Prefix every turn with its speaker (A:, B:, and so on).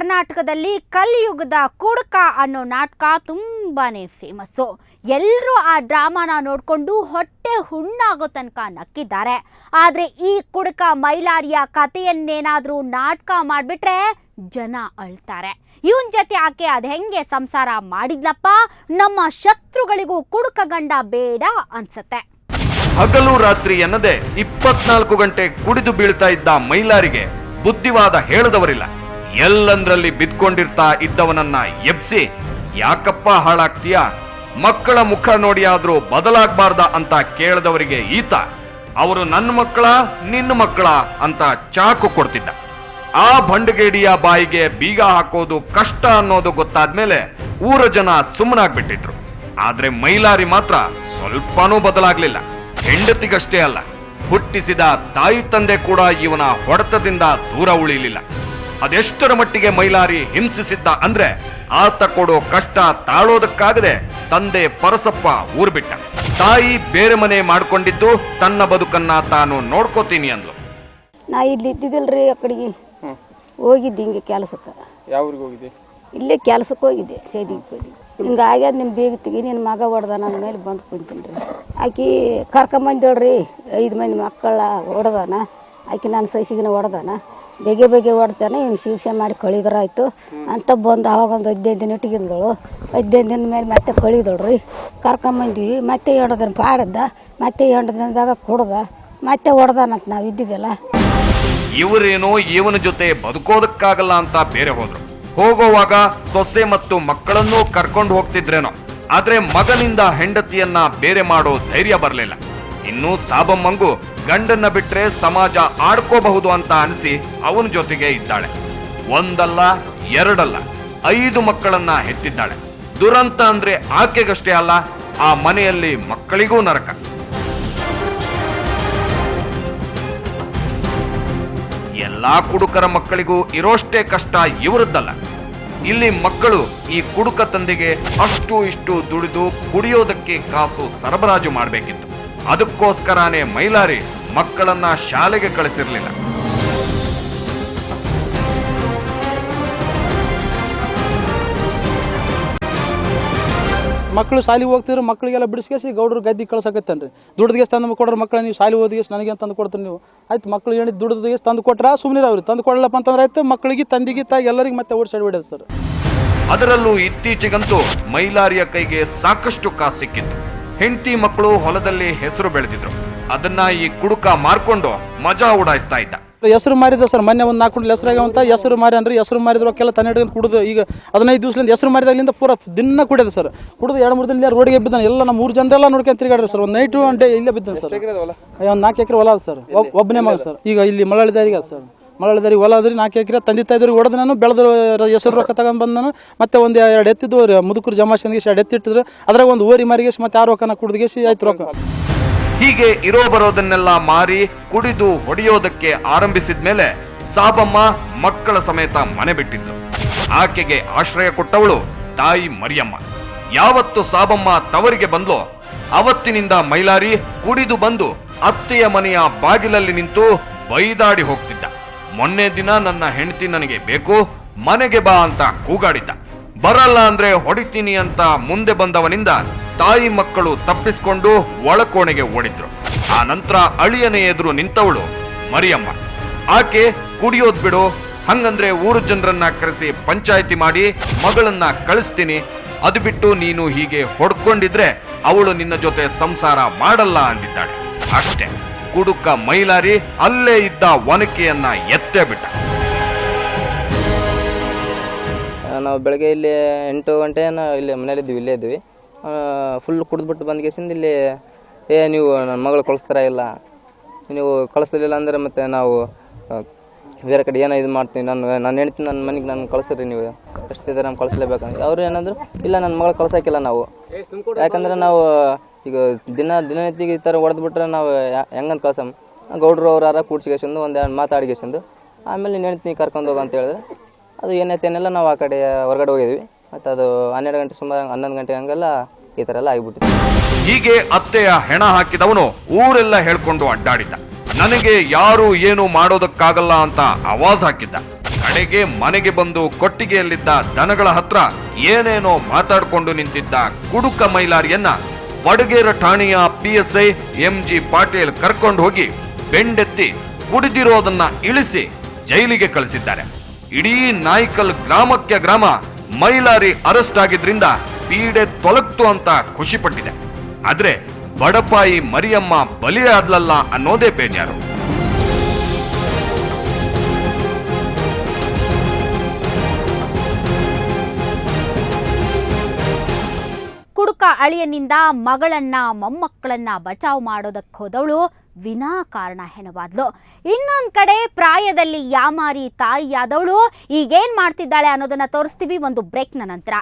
A: ಕರ್ನಾಟಕದಲ್ಲಿ ಕಲಿಯುಗದ ಕುಡುಕ ಅನ್ನೋ ನಾಟಕ ತುಂಬಾನೇ ಫೇಮಸ್ಸು. ಎಲ್ಲರೂ ಆ ಡ್ರಾಮಾನ ನೋಡಿಕೊಂಡು ಹೊಟ್ಟೆ ಹುಣ್ಣಾಗೋ ತನಕ ನಕ್ಕಿದ್ದಾರೆ. ಆದರೆ ಈ ಕುಡುಕ ಮೈಲಾರಿಯ ಕಥೆಯನ್ನೇನಾದರೂ ನಾಟಕ ಮಾಡಿಬಿಟ್ರೆ ಜನ ಅಳ್ತಾರೆ. ಇವನ್ ಜೊತೆ ಆಕೆ ಅದು ಹೆಂಗೆ ಸಂಸಾರ ಮಾಡಿದ್ಲಪ್ಪ, ನಮ್ಮ ಶತ್ರುಗಳಿಗೂ ಕುಡುಕ ಗಂಡ ಬೇಡ ಅನ್ಸತ್ತೆ.
B: ಹಗಲು ರಾತ್ರಿ ಎನ್ನದೆ 24 ಗಂಟೆ ಕುಡಿದು ಬೀಳ್ತಾ ಇದ್ದ ಮೈಲಾರಿಗೆ ಬುದ್ಧಿವಾದ ಹೇಳದವರಿಲ್ಲ. ಎಲ್ಲಂದ್ರಲ್ಲಿ ಬಿದ್ಕೊಂಡಿರ್ತಾ ಇದ್ದವನನ್ನ ಎಬ್ಸಿ, ಯಾಕಪ್ಪ ಹಾಳಾಗ್ತೀಯ, ಮಕ್ಕಳ ಮುಖ ನೋಡಿ ಆದ್ರೂ ಬದಲಾಗಬಾರ್ದ ಅಂತ ಕೇಳದವರಿಗೆ ಈತ ಅವರು ನನ್ನ ಮಕ್ಕಳ ನಿನ್ನ ಮಕ್ಕಳ ಅಂತ ಚಾಕು ಕೊಡ್ತಿದ್ದ. ಆ ಭಂಡಗೇಡಿಯ ಬಾಯಿಗೆ ಬೀಗ ಹಾಕೋದು ಕಷ್ಟ ಅನ್ನೋದು ಗೊತ್ತಾದ್ಮೇಲೆ ಊರ ಜನ ಸುಮ್ಮನಾಗ್ಬಿಟ್ಟಿದ್ರು. ಆದ್ರೆ ಮೈಲಾರಿ ಮಾತ್ರ ಸ್ವಲ್ಪನೂ ಬದಲಾಗ್ಲಿಲ್ಲ. ಹೆಂಡತಿಗಷ್ಟೇ ಅಲ್ಲ, ಹುಟ್ಟಿಸಿದ ತಾಯಿ ತಂದೆ ಕೂಡ ಇವನ ಹೊಡೆತದಿಂದ ದೂರ ಉಳಿಲಿಲ್ಲ. ಅದೆಷ್ಟರ ಮಟ್ಟಿಗೆ ಮೈಲಾರಿ ಹಿಂಸಿಸಿದ್ದ ಅಂದ್ರೆ ಆತ ಕೊಡೋ ಕಷ್ಟ ತಾಳೋದಕ್ಕಾಗದೆ ತಂದೆ ಪರಸಪ್ಪ ಊರ್ ಬಿಟ್ಟ. ತಾಯಿ ಬೇರೆ ಮನೆ ಮಾಡ್ಕೊಂಡಿದ್ದು ತನ್ನ ಬದುಕನ್ನ ತಾನು ನೋಡ್ಕೋತೀನಿ ಅಂದ್ಲು.
C: ನಾ ಇಲ್ಲಿ ಇದ್ದಿದ್ದಿಲ್ರಿ, ಆ ಕಡೆಗೆ ಹೋಗಿದ್ದೆ ಹಿಂಗೆ ಕೆಲಸಕ್ಕೆ.
D: ಯಾವ ಊರಿಗೆ ಹೋಗಿದ್ದೆ?
C: ಇಲ್ಲೇ ಕೆಲಸಕ್ಕೆ ಹೋಗಿದ್ದೆ, ಸೇದಿಗೆ ಹೋಗಿದ್ದೆ. ಹಿಂಗೆ ಆಗ್ಯದ ನಿನ್ನ ಬೇಗ ತೆಗಿ, ನಿನ್ನ ಮಗ ಹೊಡೆದ ನನ್ನ ಮೇಲೆ ಬಂದು ಕುಂತೀನಿ ರೀ. ಆಕಿ ಕರ್ಕೊಂಬಂದೇಳ್ರಿ, 5 ಮಂದಿ ಮಕ್ಕಳ ಹೊಡೆದಾನ. ಆಕೆ ನನ್ನ ಸಸಿಗಿನ ಹೊಡೆದಾನ, ಬೇಗೆ ಬೇಗೆ ಹೊಡ್ತಾನೆ, ಇವ್ನು ಶಿಕ್ಷೆ ಮಾಡಿ ಕಳಿದ್ರಾಯ್ತು ಅಂತ ಬಂದು ಅವಾಗ ಒಂದು 15 ದಿನ ಇಟ್ಗಿಂದಳು. 15 ದಿನದ ಮೇಲೆ ಮತ್ತೆ ಕಳಿದಳ್ರಿ. ಕರ್ಕೊಂಬಂದಿವಿ, ಮತ್ತೆ 2 ದಿನ ಪಾಡದ್ದ, ಮತ್ತೆ 2 ದಿನದಾಗ ಕುಡ್ದ, ಮತ್ತೆ ಹೊಡೆದಾನಂತ ನಾವು ಇದ್ದಿದ್ದೆಲ್ಲ.
B: ಇವರೇನೋ ಇವನ ಜೊತೆ ಬದುಕೋದಕ್ಕಾಗಲ್ಲ ಅಂತ ಬೇರೆ ಹೋದ್ರು. ಹೋಗೋವಾಗ ಸೊಸೆ ಮತ್ತು ಮಕ್ಕಳನ್ನೂ ಕರ್ಕೊಂಡು ಹೋಗ್ತಿದ್ರೇನೋ, ಆದ್ರೆ ಮಗನಿಂದ ಹೆಂಡತಿಯನ್ನ ಬೇರೆ ಮಾಡೋ ಧೈರ್ಯ ಬರಲಿಲ್ಲ. ಇನ್ನು ಸಾಬಮ್ಮಂಗೂ ಗಂಡನ್ನ ಬಿಟ್ರೆ ಸಮಾಜ ಆಡ್ಕೋಬಹುದು ಅಂತ ಅನಿಸಿ ಅವನ ಜೊತೆಗೆ ಇದ್ದಾಳೆ. ಒಂದಲ್ಲ ಎರಡಲ್ಲ 5 ಮಕ್ಕಳನ್ನ ಹೆತ್ತಿದ್ದಾಳೆ. ದುರಂತ ಅಂದ್ರೆ ಆಕೆಗಷ್ಟೇ ಅಲ್ಲ, ಆ ಮನೆಯಲ್ಲಿ ಮಕ್ಕಳಿಗೂ ನರಕ. ಎಲ್ಲಾ ಕುಡುಕರ ಮಕ್ಕಳಿಗೂ ಇರೋಷ್ಟೇ ಕಷ್ಟ ಇವರದ್ದಲ್ಲ. ಇಲ್ಲಿ ಮಕ್ಕಳು ಈ ಕುಡುಕ ತಂದೆಗೆ ಅಷ್ಟು ಇಷ್ಟು ದುಡಿದು ಕುಡಿಯೋದಕ್ಕೆ ಕಾಸು ಸರಬರಾಜು ಮಾಡಬೇಕಿತ್ತು. ಅದಕ್ಕೋಸ್ಕರನೇ ಮೈಲಾರಿ ಮಕ್ಕಳನ್ನ ಶಾಲೆಗೆ ಕಳಿಸಿರ್ಲಿಲ್ಲ.
D: ಮಕ್ಕಳು ಶಾಲೆಗೆ ಹೋಗ್ತಿದ್ರು, ಮಕ್ಕಳಿಗೆಲ್ಲ ಬಿಡಿಸ್ಕೇಸಿ ಗೌಡ್ರು ಗದ್ದಿ ಕಳ್ಸಕತ್ತೇನ್ರಿ. ದುಡ್ದಿಗೆ ತಂದು ಕೊಡ್ರಿ ಮಕ್ಕಳ, ನೀವು ಶಾಲೆ ಓದಿಗೆ ನನಗೆ ತಂದು ಕೊಡ್ತೀರಿ ನೀವು. ಆಯ್ತು, ಮಕ್ಕಳು ಹೇಳಿದ್ ದುಡ್ದಿಗೆ ತಂದು ಕೊಟ್ರ ಸುಮ್ಮನೆ ಅವ್ರಿಗೆ ತಂದು ಕೊಡಲಪ್ಪ ಅಂತಂದ್ರೆ ಆಯ್ತು, ಮಕ್ಕಳಿಗೆ ತಂದಿಗೆ ತಾಯಿ ಎಲ್ಲರಿಗೆ ಮತ್ತೆ ಓಡಿಸಾಡಿ ಬಿಡೋದು ಸರ್.
B: ಅದರಲ್ಲೂ ಇತ್ತೀಚೆಗಂತೂ ಮೈಲಾರಿಯ ಕೈಗೆ ಸಾಕಷ್ಟು ಕಾಸು ಸಿಕ್ಕಿತ್ತು. ಹೆಂಡತಿ ಮಕ್ಕಳು ಹೊಲದಲ್ಲಿ ಹೆಸರು ಬೆಳೆದಿದ್ರು. ಅದನ್ನ ಈ ಕುಡುಕ ಮಾರ್ಕೊಂಡು ಮಜಾ ಉಡಾಯಿಸ್ತಾ ಇದ್ದ.
D: ಹೆಸರು ಮಾರಿದ ಸರ್, ಮೊನ್ನೆ ಒಂದು 4 ಕ್ವಿಂಟಲ್ ಹೆಸರಾಗವಂತ ಹೆಸರು ಮಾರಿ ಅಂದ್ರೆ ಹೆಸರು ಮಾರಿದ್ರಕ್ಕೆಲ್ಲ ತನ್ನ ಹಿಡ್ಕೊಂಡು ಕುಡಿದು ಈಗ 15 ದಿವಸದಿಂದ ಹೆಸರು ಮಾರಿದಾಗಲಿಂದ ಪೂರ ದಿನ ಕುಡಿಯೋದು ಸರ್. ಕುಡಿದು 2-3 ದಿನ ರೋಡಿಗೆ ಬಿದ್ದಾನೆ. ಎಲ್ಲ ನಮ್ಮ 3 ಜನರೆಲ್ಲ ನೋಡ್ಕೊಂಡು ತಿರುಗಾಡ್ರಿ ಸರ್. ಒಂದು ನೈಟು ಒಂದು ಡೇ ಇಲ್ಲೇ ಬಿದ್ದಾನೆ ಸರ್. ಒಂದು 4 ಎಕರೆ ಹೊಲ ಅದ ಸರ್, ಒಬ್ಬನೇ ಮಗ ಸರ್. ಈಗ ಇಲ್ಲಿ ಮಳಳಿದಾರಿಗೆ ಸರ್, ಮಳಳಿದಾರಿಗೆ ಹೊಲ ಅದ್ರಿ 4 ಎಕರೆ ತಂದೆ ತಾಯಿದವ್ರಿಗೆ ಹೊಡೆದು ನಾನು ಬೆಳೆದ್ರು ಹೆಸರು ರೊಕ್ಕ ತಗೊಂಡು ಬಂದು ನಾನು ಮತ್ತೆ ಒಂದು 2 ಎತ್ತಿದ್ದು ಮುದುಕರು ಜಮಾಶಂದಿಗೆ 2 ಎತ್ತಿಟ್ಟಿದ್ರು. ಅದ್ರಾಗ ಒಂದು ಓರಿ ಮಾರಿಗೇಸಿ ಮತ್ತೆ 6 ರೊಕ್ಕನ ಕುಡಿದ್ಗೇಸಿ ಆಯ್ತು ರೊಕ್ಕ.
B: ಹೀಗೆ ಇರೋ ಬರೋದನ್ನೆಲ್ಲ ಮಾರಿ ಕುಡಿದು ಹೊಡೆಯೋದಕ್ಕೆ ಆರಂಭಿಸಿದ ಮೇಲೆ ಸಾಬಮ್ಮ ಮಕ್ಕಳ ಸಮೇತ ಮನೆ ಬಿಟ್ಟಿದ್ದು. ಆಕೆಗೆ ಆಶ್ರಯ ಕೊಟ್ಟವಳು ತಾಯಿ ಮರಿಯಮ್ಮ. ಯಾವತ್ತು ಸಾಬಮ್ಮ ತವರಿಗೆ ಬಂದ್ಲೋ ಅವತ್ತಿನಿಂದ ಮೈಲಾರಿ ಕುಡಿದು ಬಂದು ಅತ್ತೆಯ ಮನೆಯ ಬಾಗಿಲಲ್ಲಿ ನಿಂತು ಬೈದಾಡಿ ಹೋಗ್ತಿದ್ದ. ಮೊನ್ನೆ ದಿನ ನನ್ನ ಹೆಂಡತಿ ನನಗೆ ಬೇಕು, ಮನೆಗೆ ಬಾ ಅಂತ ಕೂಗಾಡಿದ್ದ. ಬರಲ್ಲ ಅಂದ್ರೆ ಹೊಡಿತೀನಿ ಅಂತ ಮುಂದೆ ಬಂದವನಿಂದ ತಾಯಿ ಮಕ್ಕಳು ತಪ್ಪಿಸಿಕೊಂಡು ಒಳಕೋಣೆಗೆ ಓಡಿದ್ರು. ಆ ನಂತರ ಅಳಿಯನೆ ಎದುರು ನಿಂತವಳು ಮರಿಯಮ್ಮ. ಆಕೆ ಕುಡಿಯೋದ್ ಬಿಡು, ಹಂಗಂದ್ರೆ ಊರು ಜನರನ್ನ ಕರೆಸಿ ಪಂಚಾಯಿತಿ ಮಾಡಿ ಮಗಳನ್ನ ಕಳಿಸ್ತೀನಿ, ಅದು ಬಿಟ್ಟು ನೀನು ಹೀಗೆ ಹೊಡ್ಕೊಂಡಿದ್ರೆ ಅವಳು ನಿನ್ನ ಜೊತೆ ಸಂಸಾರ ಮಾಡಲ್ಲ ಅಂದಿದ್ದಾಳೆ. ಅಷ್ಟೇ, ಕುಡುಕ ಮೈಲಾರಿ ಅಲ್ಲೇ ಇದ್ದ ಒನಕೆಯನ್ನ ಎತ್ತೇ ಬಿಟ್ಟ.
E: ನಾವು ಬೆಳಗ್ಗೆ ಇಲ್ಲಿ 8 ಗಂಟೆ ಇಲ್ಲಿ ಮನೇಲಿದ್ವಿ, ಇಲ್ಲೇ ಇದ್ವಿ. ಫುಲ್ ಕುಡಿದ್ಬಿಟ್ಟು ಬಂದ್ಗೇಸಿಂದ ಇಲ್ಲಿ ನೀವು ನನ್ನ ಮಗಳು ಕಳಿಸ್ತಾರ ಇಲ್ಲ, ನೀವು ಕಳಿಸ್ಲಿಲ್ಲ ಅಂದರೆ ಮತ್ತೆ ನಾವು ಬೇರೆ ಕಡೆ ಏನೋ ಇದು ಮಾಡ್ತೀವಿ, ನಾನು ಹೇಳ್ತೀನಿ ನನ್ನ ಮನೆಗೆ ನಾನು ಕಳಿಸ್ರಿ, ನೀವು ಎಷ್ಟಿದ್ದಾರೆ ನಮ್ಗೆ ಕಳಿಸ್ಲೇಬೇಕಂತ. ಅವರು ಏನಾದ್ರು ಇಲ್ಲ ನನ್ನ ಮಗಳು ಕಳ್ಸೋಕ್ಕಿಲ್ಲ ನಾವು, ಯಾಕಂದ್ರೆ ನಾವು ಈಗ ದಿನನಿತ್ಯಗೆ ಈ ಥರ ಹೊಡೆದ್ಬಿಟ್ರೆ ನಾವು ಹೆಂಗಂತ ಕಳ್ಸಮ್. ಗೌಡ್ರು ಅವ್ರು ಯಾರ ಕೂಡ್ಸಿಗೆಸಂದು ಒಂದು 2 ಮಾತಾಡಿಗೆಸಂದು ಆಮೇಲೆ ನೀನು ಹೇಳ್ತೀನಿ ಕರ್ಕೊಂಡು ಹೋಗು ಅಂತ ಹೇಳಿದ್ರೆ ಅದು ಏನೈತೇನೆಲ್ಲ ನಾವು ಆ ಕಡೆ ಹೊರಗಡೆ ಹೋಗಿದ್ವಿ. ಮತ್ತು ಅದು 12 ಗಂಟೆ ಸುಮಾರು 11 ಗಂಟೆ ಹಂಗೆಲ್ಲ ಈ ಥರ ಎಲ್ಲ ಆಗಿಬಿಟ್ಟಿದೆ.
B: ಹೀಗೆ ಅತ್ತೆಯ ಹೆಣ ಹಾಕಿದವನು ಊರೆಲ್ಲ ಹೇಳ್ಕೊಂಡು ಅಡ್ಡಾಡಿದ್ದ. ನನಗೆ ಯಾರು ಏನು ಮಾಡೋದಕ್ಕಾಗಲ್ಲ ಅಂತ ಆವಾಜ್ ಹಾಕಿದ್ದ. ಕಡೆಗೆ ಮನೆಗೆ ಬಂದು ಕೊಟ್ಟಿಗೆಯಲ್ಲಿದ್ದ ದನಗಳ ಹತ್ರ ಏನೇನೋ ಮಾತಾಡ್ಕೊಂಡು ನಿಂತಿದ್ದ ಕುಡುಕ ಮೈಲಾರಿಯನ್ನ ವಡಗೇರ ಠಾಣೆಯ PSI MG ಪಾಟೀಲ್ ಕರ್ಕೊಂಡು ಹೋಗಿ ಬೆಂಡೆತ್ತಿ ಕುಡಿದಿರೋದನ್ನ ಇಳಿಸಿ ಜೈಲಿಗೆ ಕಳಿಸಿದ್ದಾರೆ. ಇಡೀ ನಾಯ್ಕಲ್ ಗ್ರಾಮಕ್ಕೆ ಗ್ರಾಮ ಮೈಲಾರಿ ಅರೆಸ್ಟ್ ಆಗಿದ್ರಿಂದ ಪೀಡೆ ತೊಲಗ್ತು ಅಂತ ಖುಷಿ ಪಟ್ಟಿದೆ. ಆದ್ರೆ ಬಡಪಾಯಿ ಮರಿಯಮ್ಮ ಬಲಿಯಾದ್ಲಲ್ಲ ಅನ್ನೋದೇ ಬೇಜಾರು.
A: ಕುಡುಕ ಅಳಿಯನಿಂದ ಮಗಳನ್ನ ಮೊಮ್ಮಕ್ಕಳನ್ನ ಬಚಾವ್ ಮಾಡೋದಕ್ಕೆ ಹೋದವಳು ವಿನಾಕಾರಣ ಹೆಣವಾದ್ಲು. ಇನ್ನೊಂದ್ ಕಡೆ ಪ್ರಾಯದಲ್ಲಿ ಯಾಮಾರಿ ತಾಯಿಯಾದವಳು ಈಗೇನ್ ಮಾಡ್ತಿದ್ದಾಳೆ ಅನ್ನೋದನ್ನ ತೋರಿಸ್ತೀವಿ ಒಂದು ಬ್ರೇಕ್ನ ನಂತರ.